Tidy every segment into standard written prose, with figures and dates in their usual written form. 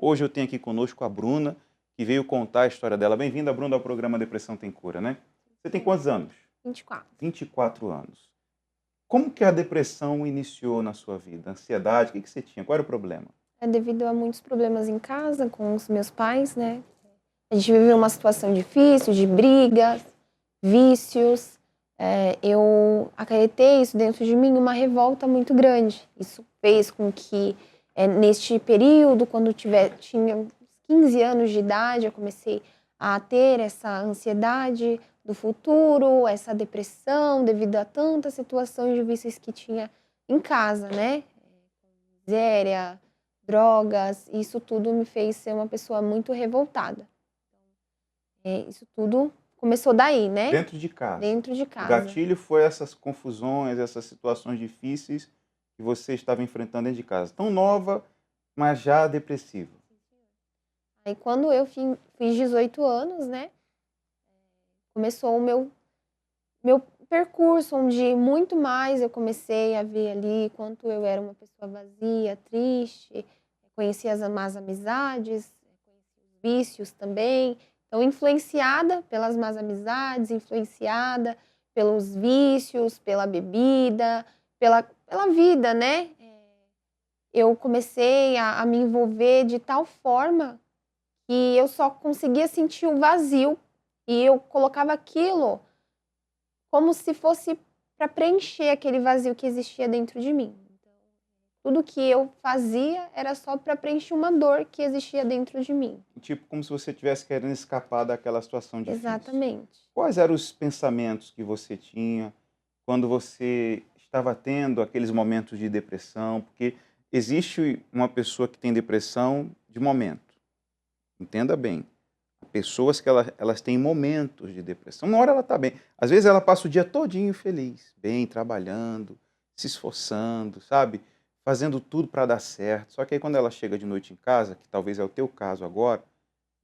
Hoje eu tenho aqui conosco a Bruna, que veio contar a história dela. Bem-vinda, Bruna, ao programa Depressão Tem Cura, né? Você tem quantos anos? 24. 24 anos. Como que a depressão iniciou na sua vida? Ansiedade, o que você tinha? Qual era o problema? É devido a muitos problemas em casa com os meus pais, né? A gente viveu uma situação difícil, de brigas, vícios. Eu acarretei isso dentro de mim, uma revolta muito grande. Isso fez com que, neste período, quando tinha uns 15 anos de idade, eu comecei a ter essa ansiedade do futuro, essa depressão, devido a tantas situações difíceis que tinha em casa, né? Miséria, drogas, isso tudo me fez ser uma pessoa muito revoltada. Isso tudo começou daí, né? Dentro de casa. Dentro de O casa. gatilho foi essas confusões, essas situações difíceis que você estava enfrentando dentro de casa. Tão nova, mas já depressiva. Aí quando eu fiz 18 anos, né? Começou o meu percurso, onde muito mais eu comecei a ver ali quanto eu era uma pessoa vazia, triste, conheci as más amizades, conheci os vícios também. Então, influenciada pelas más amizades, influenciada pelos vícios, pela bebida, pela vida, né? Eu comecei a me envolver de tal forma que eu só conseguia sentir o vazio e eu colocava aquilo como se fosse para preencher aquele vazio que existia dentro de mim. Então, tudo que eu fazia era só para preencher uma dor que existia dentro de mim. Tipo, como se você estivesse querendo escapar daquela situação difícil. Exatamente. Quais eram os pensamentos que você tinha quando você estava tendo aqueles momentos de depressão? Porque existe uma pessoa que tem depressão de momento. Entenda bem. Pessoas que elas têm momentos de depressão. Uma hora ela está bem. Às vezes ela passa o dia todinho feliz, bem, trabalhando, se esforçando, sabe? Fazendo tudo para dar certo. Só que aí quando ela chega de noite em casa, que talvez é o teu caso agora,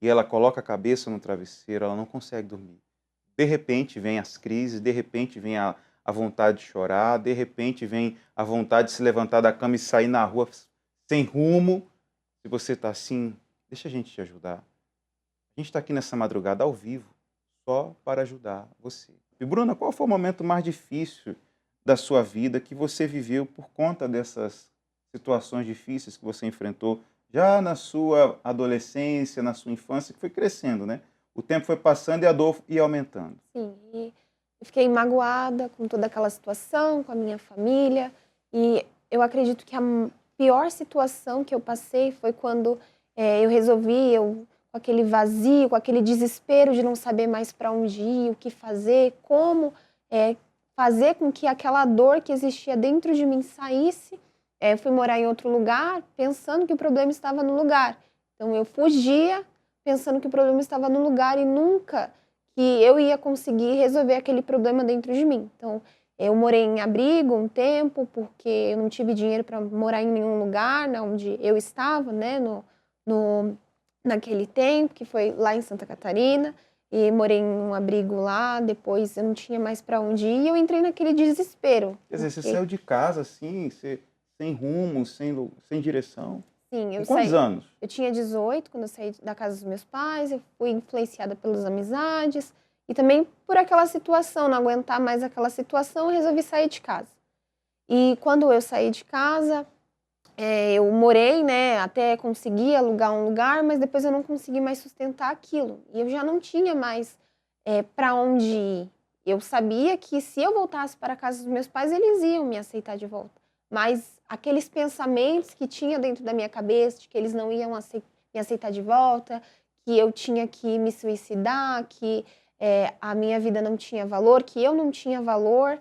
e ela coloca a cabeça no travesseiro, ela não consegue dormir. De repente vem as crises, de repente vem a vontade de chorar, de repente vem a vontade de se levantar da cama e sair na rua sem rumo. Se você está assim, deixa a gente te ajudar. A gente está aqui nessa madrugada ao vivo só para ajudar você. E Bruna, qual foi o momento mais difícil da sua vida que você viveu por conta dessas situações difíceis que você enfrentou já na sua adolescência, na sua infância, que foi crescendo, né? O tempo foi passando e a dor ia aumentando. Sim, e eu fiquei magoada com toda aquela situação, com a minha família, e eu acredito que a pior situação que eu passei foi quando eu resolvi, com aquele vazio, com aquele desespero de não saber mais para onde ir, o que fazer, como fazer com que aquela dor que existia dentro de mim saísse. Eu fui morar em outro lugar, pensando que o problema estava no lugar. Então eu fugia, pensando que o problema estava no lugar e nunca que eu ia conseguir resolver aquele problema dentro de mim. Então, eu morei em abrigo um tempo, porque eu não tive dinheiro para morar em nenhum lugar, né, onde eu estava, né, naquele tempo, que foi lá em Santa Catarina, e morei em um abrigo lá, depois eu não tinha mais para onde ir, e eu entrei naquele desespero. Quer dizer, você saiu de casa assim, sem rumo, sem direção. Sim, Com eu quantos saí. anos? Eu tinha 18 quando eu saí da casa dos meus pais, eu fui influenciada pelas amizades e também por aquela situação, não aguentar mais aquela situação, eu resolvi sair de casa. E quando eu saí de casa, eu morei, né, até conseguir alugar um lugar, mas depois eu não consegui mais sustentar aquilo. E eu já não tinha mais para onde ir. Eu sabia que se eu voltasse para a casa dos meus pais, eles iam me aceitar de volta. Mas aqueles pensamentos que tinha dentro da minha cabeça, de que eles não iam me aceitar de volta, que eu tinha que me suicidar, que a minha vida não tinha valor, que eu não tinha valor,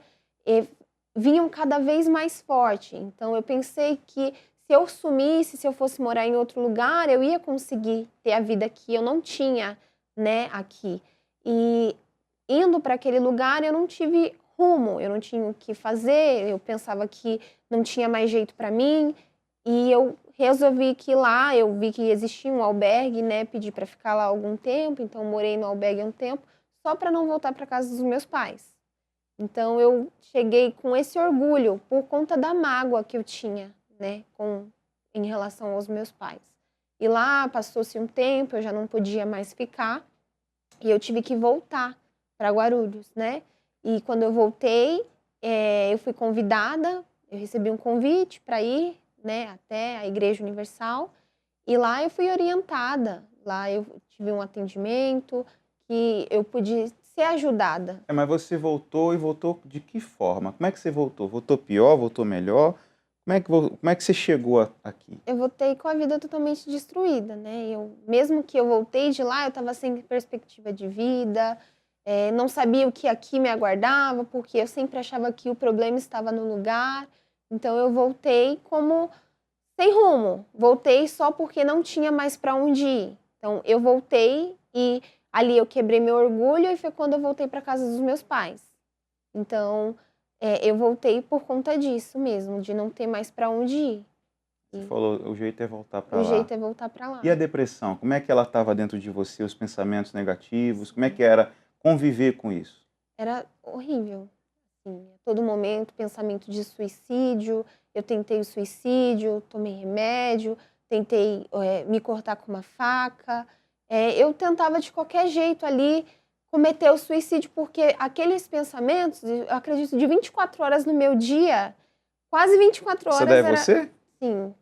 vinham cada vez mais forte. Então eu pensei que se eu sumisse, se eu fosse morar em outro lugar, eu ia conseguir ter a vida que eu não tinha, né, aqui. E indo para aquele lugar, eu não tive rumo, eu não tinha o que fazer, eu pensava que não tinha mais jeito para mim, e eu resolvi que lá, eu vi que existia um albergue, né, pedi para ficar lá algum tempo, então morei no albergue um tempo, só para não voltar para casa dos meus pais. Então eu cheguei com esse orgulho por conta da mágoa que eu tinha, né, em relação aos meus pais. E lá passou-se um tempo, eu já não podia mais ficar e eu tive que voltar para Guarulhos, né? E quando eu voltei, eu fui convidada, eu recebi um convite para ir, né, até a Igreja Universal e lá eu fui orientada, lá eu tive um atendimento que eu pude ser ajudada. Mas você voltou e voltou de que forma? Como é que você voltou? Voltou pior? Voltou melhor? Como é que você chegou aqui? Eu voltei com a vida totalmente destruída, né? Mesmo que eu voltei de lá, eu estava sem perspectiva de vida, não sabia o que aqui me aguardava, porque eu sempre achava que o problema estava no lugar. Então eu voltei como sem rumo. Voltei só porque não tinha mais para onde ir. Então eu voltei e ali eu quebrei meu orgulho e foi quando eu voltei para casa dos meus pais. Então eu voltei por conta disso mesmo, de não ter mais para onde ir. Você falou, o jeito é voltar para O lá. jeito é voltar para lá. E a depressão? Como é que ela estava dentro de você? Os pensamentos negativos? Como é que era conviver com isso? Era horrível. Assim, a todo momento, pensamento de suicídio. Eu tentei o suicídio, tomei remédio, tentei me cortar com uma faca. Eu tentava de qualquer jeito ali cometer o suicídio, porque aqueles pensamentos, eu acredito, de 24 horas no meu dia, quase 24 Isso horas daí é era. você? Sim,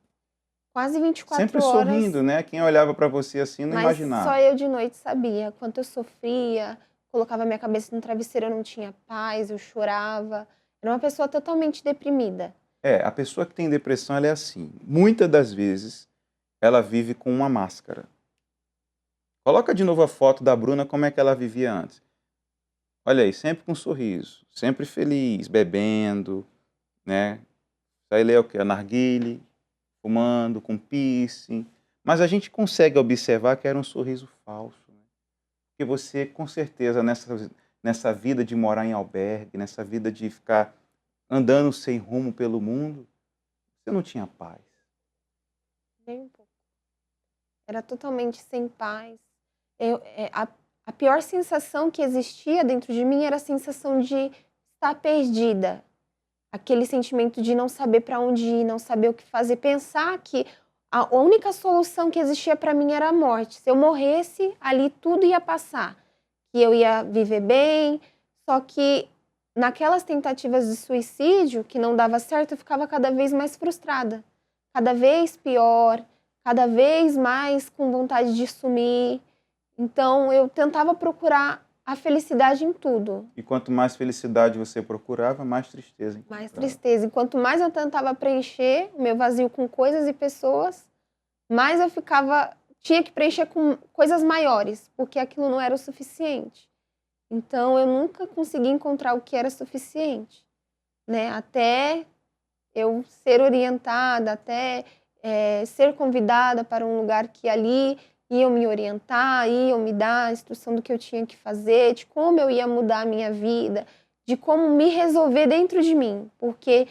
quase 24 Sempre horas. sorrindo, né? Quem olhava para você assim não Mas só imaginava. eu de noite sabia quanto eu sofria, colocava minha cabeça no travesseiro, eu não tinha paz, eu chorava. Era uma pessoa totalmente deprimida. A pessoa que tem depressão, ela é assim. Muitas das vezes, ela vive com uma máscara. Coloca de novo a foto da Bruna, como é que ela vivia antes. Olha aí, sempre com um sorriso, sempre feliz, bebendo, né? Aí lê o quê? A narguile, fumando, com piercing. Mas a gente consegue observar que era um sorriso falso. Né? Porque você, com certeza, nessa vida de morar em albergue, nessa vida de ficar andando sem rumo pelo mundo, você não tinha paz. Nem um pouco. Era totalmente sem paz. A pior sensação que existia dentro de mim era a sensação de estar perdida. Aquele sentimento de não saber para onde ir, não saber o que fazer, pensar que a única solução que existia para mim era a morte. Se eu morresse, ali tudo ia passar, que eu ia viver bem. Só que naquelas tentativas de suicídio que não dava certo, eu ficava cada vez mais frustrada, cada vez pior, cada vez mais com vontade de sumir. Então eu tentava procurar a felicidade em tudo. E quanto mais felicidade você procurava, mais tristeza encontrava. Mais tristeza. E quanto mais eu tentava preencher o meu vazio com coisas e pessoas, mais eu tinha que preencher com coisas maiores, porque aquilo não era o suficiente. Então eu nunca consegui encontrar o que era suficiente, né? Até eu ser orientada, até ser convidada para um lugar que ali iam me orientar, iam me dar a instrução do que eu tinha que fazer, de como eu ia mudar a minha vida, de como me resolver dentro de mim, porque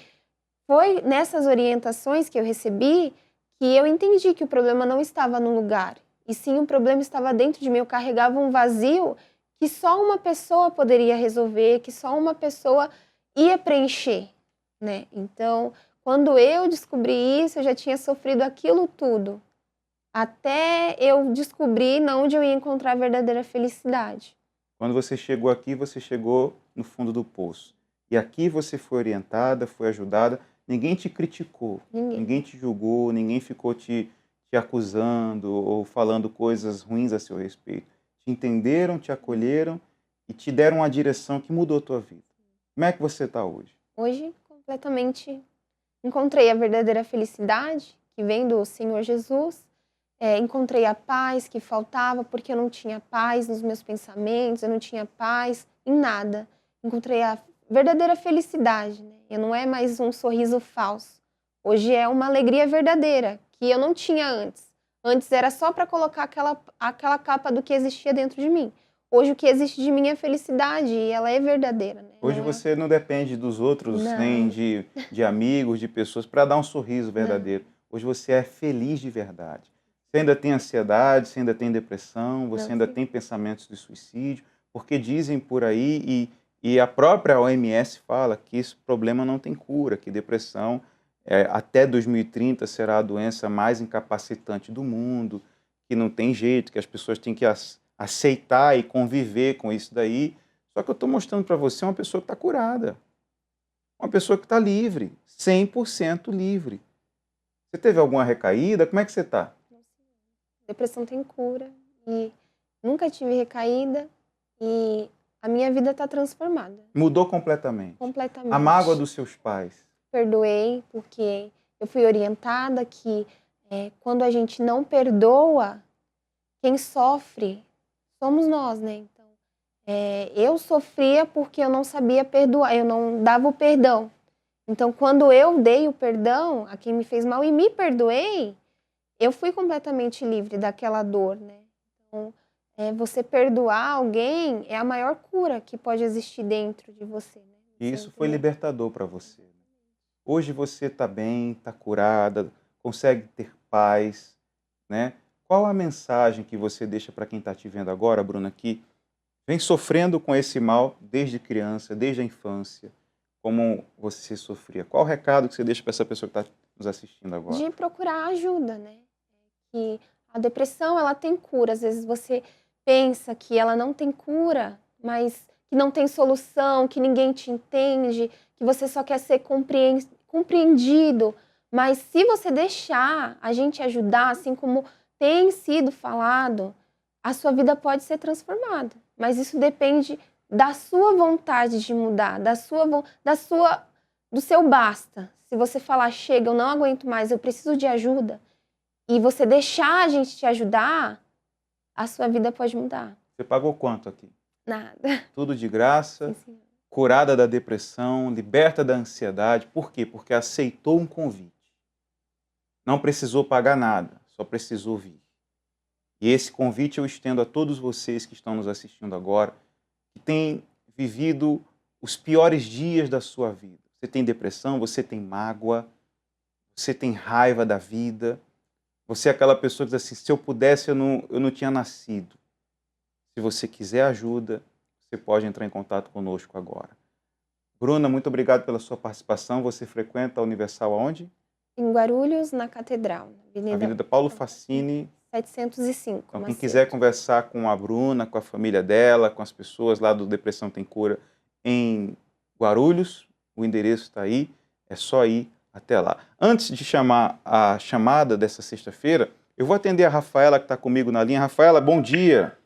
foi nessas orientações que eu recebi que eu entendi que o problema não estava no lugar, e sim o problema estava dentro de mim. Eu carregava um vazio que só uma pessoa poderia resolver, que só uma pessoa ia preencher, né? Então, quando eu descobri isso, eu já tinha sofrido aquilo tudo, até eu descobrir onde eu ia encontrar a verdadeira felicidade. Quando você chegou aqui, você chegou no fundo do poço. E aqui você foi orientada, foi ajudada, ninguém te criticou, ninguém te julgou, ninguém ficou te acusando ou falando coisas ruins a seu respeito. Te entenderam, te acolheram e te deram uma direção que mudou a tua vida. Como é que você está hoje? Hoje, completamente encontrei a verdadeira felicidade que vem do Senhor Jesus. Encontrei a paz que faltava, porque eu não tinha paz nos meus pensamentos, eu não tinha paz em nada. Encontrei a verdadeira felicidade, né? E não é mais um sorriso falso. Hoje é uma alegria verdadeira, que eu não tinha antes. Antes era só para colocar aquela capa do que existia dentro de mim. Hoje o que existe de mim é felicidade e ela é verdadeira, né? Hoje você não depende dos outros, nem de amigos, de pessoas, para dar um sorriso verdadeiro. Hoje você é feliz de verdade. Você ainda tem ansiedade, você ainda tem depressão, você ainda tem pensamentos de suicídio, porque dizem por aí, e a própria OMS fala que esse problema não tem cura, que depressão até 2030 será a doença mais incapacitante do mundo, que não tem jeito, que as pessoas têm que aceitar e conviver com isso daí. Só que eu estou mostrando para você uma pessoa que está curada, uma pessoa que está livre, 100% livre. Você teve alguma recaída? Como é que você está? Depressão tem cura e nunca tive recaída e a minha vida está transformada Mudou completamente. completamente. A mágoa dos seus pais. Perdoei porque eu fui orientada que quando a gente não perdoa, quem sofre somos nós, né? Então, eu sofria porque eu não sabia perdoar, eu não dava o perdão. Então, quando eu dei o perdão a quem me fez mal e me perdoei, eu fui completamente livre daquela dor, né? Então, você perdoar alguém é a maior cura que pode existir dentro de você, né? E Você isso foi entendeu? libertador para você. Hoje você está bem, está curada, consegue ter paz, né? Qual a mensagem que você deixa para quem está te vendo agora, Bruna, que vem sofrendo com esse mal desde criança, desde a infância, como você sofria? Qual o recado que você deixa para essa pessoa que está nos assistindo agora? De procurar ajuda, né? Que a depressão, ela tem cura. Às vezes você pensa que ela não tem cura, mas que não tem solução, que ninguém te entende, que você só quer ser compreendido. Mas se você deixar a gente ajudar, assim como tem sido falado, a sua vida pode ser transformada. Mas isso depende da sua vontade de mudar, do seu basta. Se você falar, chega, eu não aguento mais, eu preciso de ajuda, e você deixar a gente te ajudar, a sua vida pode mudar. Você pagou quanto aqui? Nada. Tudo de graça, Sim, senhor. curada da depressão, liberta da ansiedade. Por quê? Porque aceitou um convite. Não precisou pagar nada, só precisou vir. E esse convite eu estendo a todos vocês que estão nos assistindo agora, que têm vivido os piores dias da sua vida. Você tem depressão, você tem mágoa, você tem raiva da vida, você é aquela pessoa que diz assim, se eu pudesse eu não tinha nascido. Se você quiser ajuda, você pode entrar em contato conosco agora. Bruna, muito obrigado pela sua participação. Você frequenta a Universal aonde? Em Guarulhos, na Catedral, Avenida Paulo Facchini. 705. Então, quem Macedo. quiser conversar com a Bruna, com a família dela, com as pessoas lá do Depressão Tem Cura em Guarulhos, o endereço está aí, é só ir até lá. Antes de chamar a chamada dessa sexta-feira, eu vou atender a Rafaela que está comigo na linha. Rafaela, bom dia.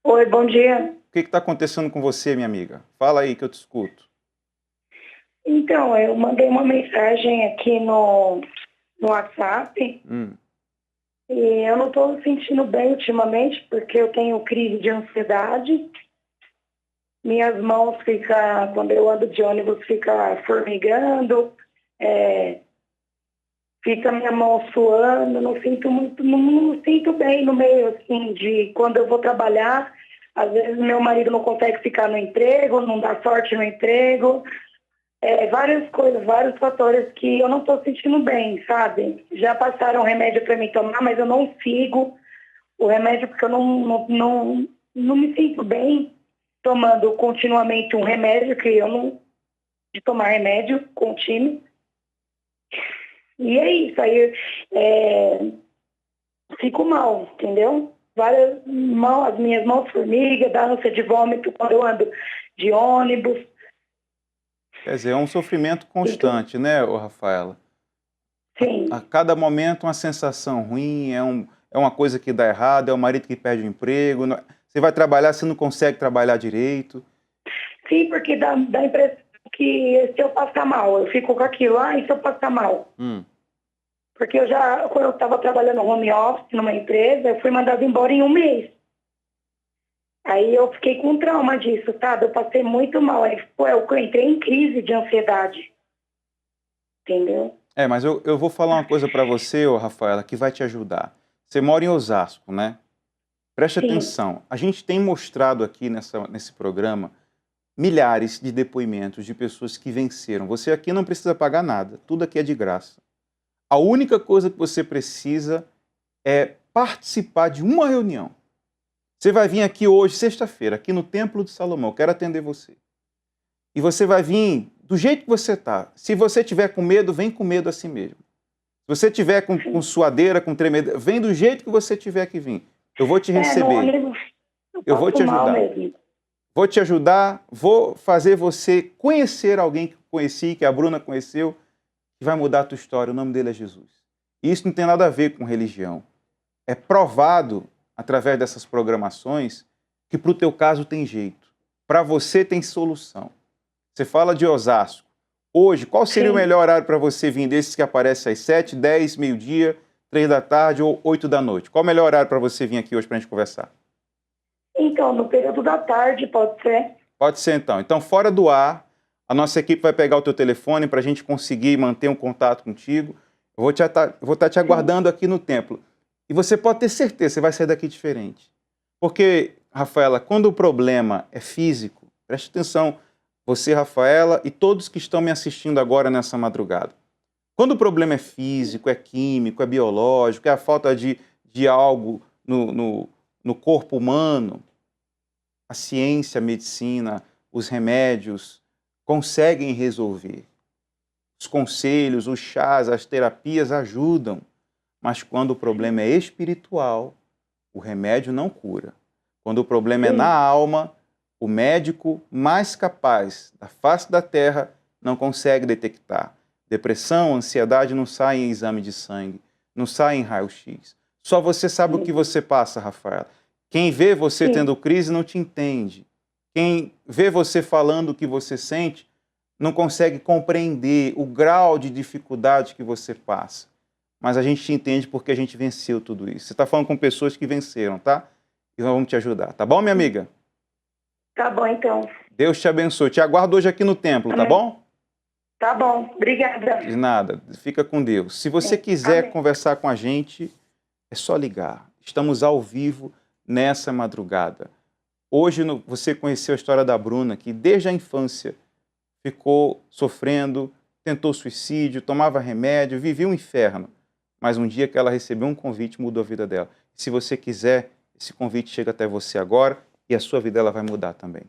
Oi, bom dia. O que está acontecendo com você, minha amiga? Fala aí que eu te escuto. Então, eu mandei uma mensagem aqui no WhatsApp e eu não estou me sentindo bem ultimamente porque eu tenho crise de ansiedade. Minhas mãos ficam, quando eu ando de ônibus, fica formigando, fica minha mão suando, não sinto bem no meio, assim, de quando eu vou trabalhar. Às vezes meu marido não consegue ficar no emprego, não dá sorte no emprego. Várias coisas, vários fatores que eu não estou sentindo bem, sabe? Já passaram remédio para mim tomar, mas eu não sigo o remédio porque eu não me sinto bem tomando continuamente um remédio, que eu não de tomar remédio contínuo. E é isso, aí fico mal, entendeu? As minhas mãos formigas, dá ânsia de vômito quando eu ando de ônibus. Quer dizer, é um sofrimento constante, né, Rafaela? Sim. A cada momento uma sensação ruim, é uma coisa que dá errado, é o marido que perde o emprego, você vai trabalhar, você não consegue trabalhar direito. Sim, porque dá a impressão que se eu passar mal, eu fico com aquilo, e se eu passar mal? Porque quando eu estava trabalhando home office numa empresa, eu fui mandada embora em um mês. Aí eu fiquei com trauma disso, sabe? Eu passei muito mal. Aí, eu entrei em crise de ansiedade. Entendeu? Mas eu vou falar uma coisa para você, Rafaela, que vai te ajudar. Você mora em Osasco, né? Preste atenção. A gente tem mostrado aqui nesse programa milhares de depoimentos de pessoas que venceram. Você aqui não precisa pagar nada. Tudo aqui é de graça. A única coisa que você precisa é participar de uma reunião. Você vai vir aqui hoje, sexta-feira, aqui no Templo de Salomão. Eu quero atender você. E você vai vir do jeito que você está. Se você tiver com medo, vem com medo assim mesmo. Se você tiver com suadeira, com tremedeira, vem do jeito que você tiver que vir. Eu vou te receber. Eu vou te ajudar. Vou te ajudar, vou fazer você conhecer alguém que eu conheci, que a Bruna conheceu, que vai mudar a tua história. O nome dele é Jesus. E isso não tem nada a ver com religião. É provado, através dessas programações, que para o teu caso tem jeito. Para você tem solução. Você fala de Osasco. Hoje, qual seria o melhor horário para você vir desses que aparecem às 7, 10, meio-dia, 3 da tarde ou 8 da noite? Qual o melhor horário para você vir aqui hoje para a gente conversar? Então, no período da tarde, pode ser? Pode ser, então. Então, fora do ar, a nossa equipe vai pegar o teu telefone para a gente conseguir manter um contato contigo. Eu vou estar te aguardando aqui no templo. E você pode ter certeza, você vai sair daqui diferente. Porque, Rafaela, quando o problema é físico, preste atenção, você, Rafaela, e todos que estão me assistindo agora nessa madrugada. Quando o problema é físico, é químico, é biológico, é a falta de algo no corpo humano, a ciência, a medicina, os remédios conseguem resolver. Os conselhos, os chás, as terapias ajudam. Mas quando o problema é espiritual, o remédio não cura. Quando o problema é na alma, o médico mais capaz da face da terra não consegue detectar. Depressão, ansiedade não saem em exame de sangue, não saem em raio-x. Só você sabe o que você passa, Rafaela. Quem vê você tendo crise não te entende. Quem vê você falando o que você sente não consegue compreender o grau de dificuldade que você passa. Mas a gente te entende porque a gente venceu tudo isso. Você está falando com pessoas que venceram, tá? E nós vamos te ajudar. Tá bom, minha amiga? Tá bom, então. Deus te abençoe. Te aguardo hoje aqui no templo, tá bom? Tá bom. Obrigada. De nada. Fica com Deus. Se você quiser conversar com a gente, é só ligar. Estamos ao vivo nessa madrugada. Hoje você conheceu a história da Bruna, que desde a infância ficou sofrendo, tentou suicídio, tomava remédio, vivia um inferno. Mas um dia que ela recebeu um convite, mudou a vida dela. Se você quiser, esse convite chega até você agora e a sua vida ela vai mudar também.